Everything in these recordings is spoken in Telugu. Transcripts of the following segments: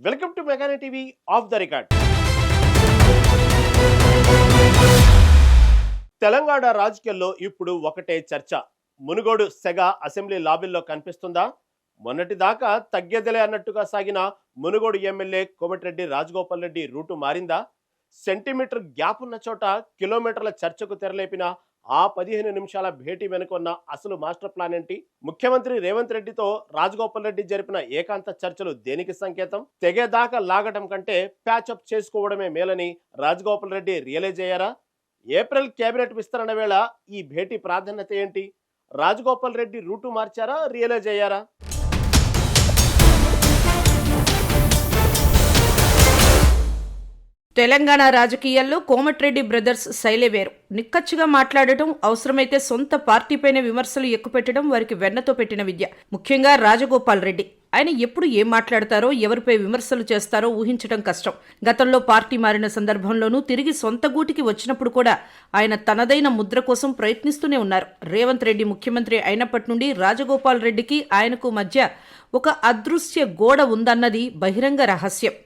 వెల్కమ్ టు మెగానే TV off the record. Telangana రాజకీయాల్లో ఇప్పుడు ఒకటే చర్చ. మునుగోడు సెగ అసెంబ్లీ లాబీల్లో కనిపిస్తుందా? మొన్నటి దాకా తగ్గేదిలే అన్నట్టుగా సాగిన మునుగోడు ఎమ్మెల్యే కోమటిరెడ్డి రాజగోపాల్ రెడ్డి రూటు మారిందా? సెంటీమీటర్ గ్యాప్ ఉన్న చోట కిలోమీటర్ల చర్చకు తెరలేపిన ఆ 15 నిమిషాల భేటీ వెనుకొన్న అసలు మాస్టర్ ప్లాన్ ఏంటి? ముఖ్యమంత్రి రేవంత్ రెడ్డితో రాజగోపాల్ రెడ్డి జరిపిన ఏకాంత చర్చలు దేనికి సంకేతం? తెగేదాకా లాగడం కంటే ప్యాచప్ చేసుకోవడమే మేలని రాజగోపాల్ రెడ్డి రియలైజ్ అయ్యారా? ఏప్రిల్ కేబినెట్ విస్తరణ వేళ ఈ భేటీ ప్రాధాన్యత ఏంటి? రాజగోపాల్ రెడ్డి రూటు మార్చారా, రియలైజ్ అయ్యారా? తెలంగాణ రాజకీయాల్లో కోమటిరెడ్డి బ్రదర్స్ శైలే వేరు. నిక్కచ్చిగా మాట్లాడటం, అవసరమైతే సొంత పార్టీపైన విమర్శలు ఎక్కుపెట్టడం వారికి వెన్నతో పెట్టిన విద్య. ముఖ్యంగా రాజగోపాల్ రెడ్డి. ఆయన ఎప్పుడు ఏం మాట్లాడతారో, ఎవరిపై విమర్శలు చేస్తారో ఊహించడం కష్టం. గతంలో పార్టీ మారిన సందర్భంలోనూ తిరిగి సొంత గూటికి వచ్చినప్పుడు కూడా ఆయన తనదైన ముద్ర కోసం ప్రయత్నిస్తూనే ఉన్నారు. రేవంత్ రెడ్డి ముఖ్యమంత్రి అయినప్పటి నుండి రాజగోపాల్ రెడ్డికి ఆయనకు మధ్య ఒక అదృశ్య గోడ ఉందన్నది బహిరంగ రహస్యం.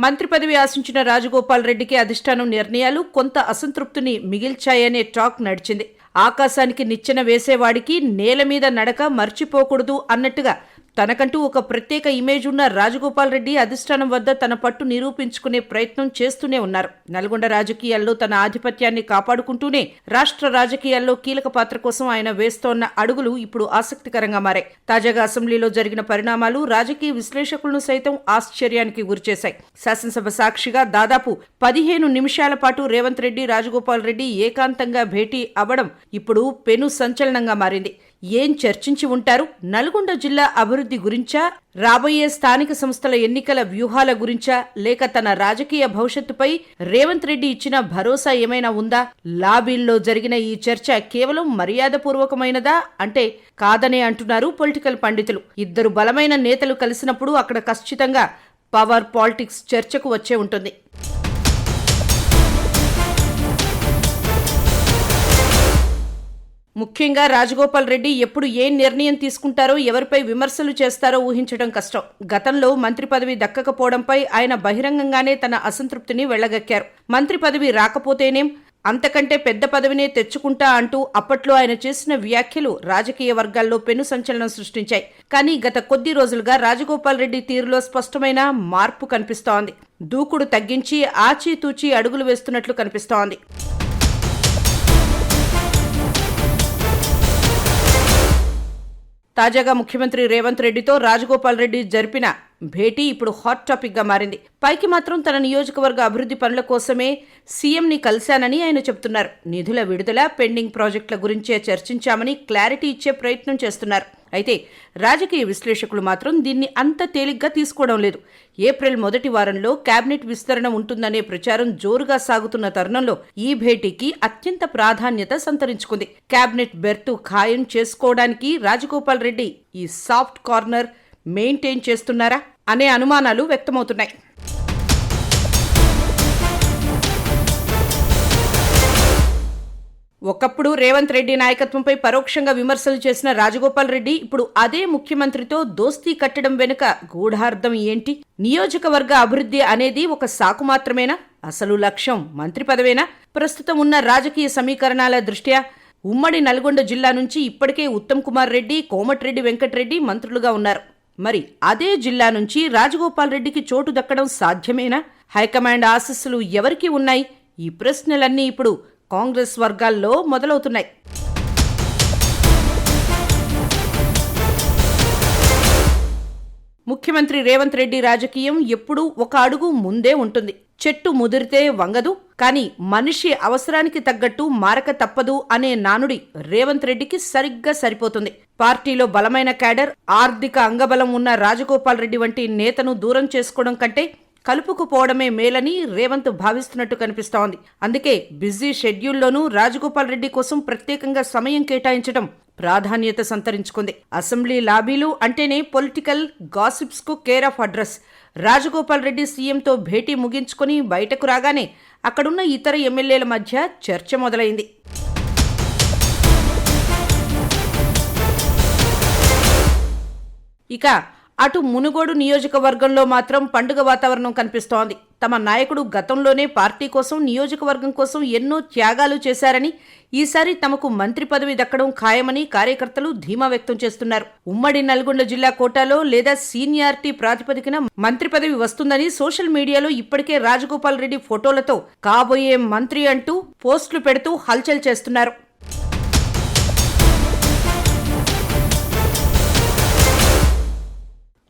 మంత్రి పదవి ఆశించిన రాజగోపాల్ రెడ్డికి అధిష్టానం నిర్ణయాలు కొంత అసంతృప్తిని మిగిల్చాయనే టాక్ నడిచింది. ఆకాశానికి నిచ్చెన వేసేవాడికి నేల మీద నడక మర్చిపోకూడదు అన్నట్టుగా తనకంటూ ఒక ప్రత్యేక ఇమేజ్ ఉన్న రాజగోపాల్ రెడ్డి అధిష్టానం వద్ద తన పట్టు నిరూపించుకునే ప్రయత్నం చేస్తూనే ఉన్నారు. నల్గొండ రాజకీయాల్లో తన ఆధిపత్యాన్ని కాపాడుకుంటూనే రాష్ట్ర రాజకీయాల్లో కీలక పాత్ర కోసం ఆయన వేస్తోన్న అడుగులు ఇప్పుడు ఆసక్తికరంగా మారాయి. తాజాగా అసెంబ్లీలో జరిగిన పరిణామాలు రాజకీయ విశ్లేషకులను సైతం ఆశ్చర్యానికి గురిచేశాయి. శాసనసభ సాక్షిగా దాదాపు 15 నిమిషాల పాటు రేవంత్ రెడ్డి, రాజగోపాల్ రెడ్డి ఏకాంతంగా భేటీ అవ్వడం ఇప్పుడు పెను సంచలనంగా మారింది. ఏం చర్చించి ఉంటారు? నల్గొండ జిల్లా అభివృద్ధి గురించా, రాబోయే స్థానిక సంస్థల ఎన్నికల వ్యూహాల గురించా, లేక తన రాజకీయ భవిష్యత్తుపై రేవంత్ రెడ్డి ఇచ్చిన భరోసా ఏమైనా ఉందా? లాబీల్లో జరిగిన ఈ చర్చ కేవలం మర్యాదపూర్వకమైనదా అంటే కాదనే అంటున్నారు పొలిటికల్ పండితులు. ఇద్దరు బలమైన నేతలు కలిసినప్పుడు అక్కడ ఖచ్చితంగా పవర్ పాలిటిక్స్ చర్చకు వచ్చే ఉంటుంది. ముఖ్యంగా రాజగోపాల్ రెడ్డి ఎప్పుడు ఏ నిర్ణయం తీసుకుంటారో, ఎవరిపై విమర్శలు చేస్తారో ఊహించడం కష్టం. గతంలో మంత్రి పదవి దక్కకపోవడంపై ఆయన బహిరంగంగానే తన అసంతృప్తిని వెళ్లగక్కారు. మంత్రి పదవి రాకపోతేనేం, అంతకంటే పెద్ద పదవినే తెచ్చుకుంటా అంటూ అప్పట్లో ఆయన చేసిన వ్యాఖ్యలు రాజకీయ వర్గాల్లో పెను సంచలనం సృష్టించాయి. కానీ గత కొద్ది రోజులుగా రాజగోపాల్ రెడ్డి తీరులో స్పష్టమైన మార్పు కనిపిస్తోంది. దూకుడు తగ్గించి ఆచితూచి అడుగులు వేస్తున్నట్లు కనిపిస్తోంది. తాజాగా ముఖ్యమంత్రి రేవంత్ రెడ్డితో రాజగోపాల్ రెడ్డి జరిపిన భేటీ ఇప్పుడు హాట్ టాపిక్ గా మారింది. పైకి మాత్రం తన నియోజకవర్గ అభివృద్ధి పనుల కోసమే సీఎంని కలిశానని ఆయన చెబుతున్నారు. నిధుల విడుదల, పెండింగ్ ప్రాజెక్టుల గురించే చర్చించామని క్లారిటీ ఇచ్చే ప్రయత్నం చేస్తున్నారు. అయితే రాజకీయ విశ్లేషకులు మాత్రం దీన్ని అంత తేలిగ్గా తీసుకోవడం లేదు. ఏప్రిల్ మొదటి వారంలో కేబినెట్ విస్తరణ ఉంటుందనే ప్రచారం జోరుగా సాగుతున్న తరుణంలో ఈ భేటీకి అత్యంత ప్రాధాన్యత సంతరించుకుంది. కేబినెట్ బెర్తు ఖాయం చేసుకోవడానికి రాజగోపాల్ రెడ్డి ఈ సాఫ్ట్ కార్నర్ మెయింటైన్ చేస్తున్నారా అనే అనుమానాలు వ్యక్తమవుతున్నాయి. ఒకప్పుడు రేవంత్ రెడ్డి నాయకత్వంపై పరోక్షంగా విమర్శలు చేసిన రాజగోపాల్ రెడ్డి ఇప్పుడు అదే ముఖ్యమంత్రితో దోస్తీ కట్టడం వెనుక గూఢార్థం ఏంటి? నియోజకవర్గ అభివృద్ధి అనేది ఒక సాకు మాత్రమేనా? అసలు లక్ష్యం మంత్రి పదవేనా? ప్రస్తుతం ఉన్న రాజకీయ సమీకరణాల దృష్ట్యా ఉమ్మడి నల్గొండ జిల్లా నుంచి ఇప్పటికే ఉత్తమ్ కుమార్ రెడ్డి, కోమటిరెడ్డి వెంకటరెడ్డి మంత్రులుగా ఉన్నారు. మరి అదే జిల్లా నుంచి రాజగోపాల్ రెడ్డికి చోటు దక్కడం సాధ్యమేనా? హైకమాండ్ ఆశీస్సులు ఎవరికి ఉన్నాయి? ఈ ప్రశ్నలన్నీ ఇప్పుడు కాంగ్రెస్ వర్గాల్లో మొదలవుతున్నాయి. ముఖ్యమంత్రి రేవంత్ రెడ్డి రాజకీయం ఎప్పుడూ ఒక అడుగు ముందే ఉంటుంది. చెట్టు ముదిరితే వంగదు, కానీ మనిషి అవసరానికి తగ్గట్టు మారక తప్పదు అనే నానుడి రేవంత్ రెడ్డికి సరిగ్గా సరిపోతుంది. పార్టీలో బలమైన క్యాడర్, ఆర్థిక అంగబలం ఉన్న రాజగోపాల్ రెడ్డి వంటి నేతను దూరం చేసుకోవడం కంటే కలుపుకుపోవడమే మేలని రేవంత్ భావిస్తున్నట్టు కనిపిస్తోంది. అందుకే బిజీ షెడ్యూల్లోనూ రాజగోపాల్ రెడ్డి కోసం ప్రత్యేకంగా సమయం కేటాయించడం ప్రాధాన్యత సంతరించుకుంది. అసెంబ్లీ లాబీలు అంటేనే పొలిటికల్ గాసిప్స్ కు care of address. Rajagopal Reddy సీఎంతో భేటీ ముగించుకుని బయటకు రాగానే అక్కడున్న ఇతర ఎమ్మెల్యేల మధ్య చర్చ మొదలైంది. ఇక అటు మునుగోడు నియోజకవర్గంలో మాత్రం పండుగ వాతావరణం కనిపిస్తోంది. తమ నాయకుడు గతంలోనే పార్టీ కోసం, నియోజకవర్గం కోసం ఎన్నో త్యాగాలు చేశారని, ఈసారి తమకు మంత్రి పదవి దక్కడం ఖాయమని కార్యకర్తలు ధీమా వ్యక్తం చేస్తున్నారు. ఉమ్మడి నల్గొండ జిల్లా కోటాలో లేదా సీనియారిటీ ప్రాతిపదికన మంత్రి పదవి వస్తుందని సోషల్ మీడియాలో ఇప్పటికే రాజగోపాల్ రెడ్డి ఫోటోలతో కాబోయే మంత్రి అంటూ పోస్టులు పెడుతూ హల్చల్ చేస్తున్నారు.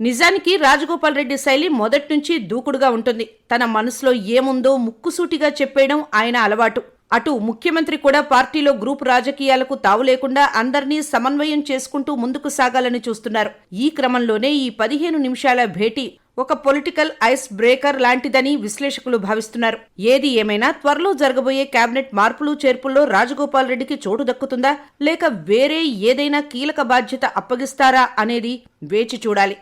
నిజానికి రాజగోపాల్ రెడ్డి శైలి మొదటి నుంచి దూకుడుగా ఉంటుంది. తన మనసులో ఏముందో ముక్కుసూటిగా చెప్పేయడం ఆయన అలవాటు. అటు ముఖ్యమంత్రి కూడా పార్టీలో గ్రూప్ రాజకీయాలకు తావు లేకుండా అందర్నీ సమన్వయం చేసుకుంటూ ముందుకు సాగాలని చూస్తున్నారు. ఈ క్రమంలోనే ఈ 15 నిమిషాల భేటీ ఒక పొలిటికల్ ఐస్ బ్రేకర్ లాంటిదని విశ్లేషకులు భావిస్తున్నారు. ఏది ఏమైనా త్వరలో జరగబోయే కేబినెట్ మార్పులు చేర్పుల్లో రాజగోపాల్ రెడ్డికి చోటు దక్కుతుందా, లేక వేరే ఏదైనా కీలక బాధ్యత అప్పగిస్తారా అనేది వేచి చూడాలి.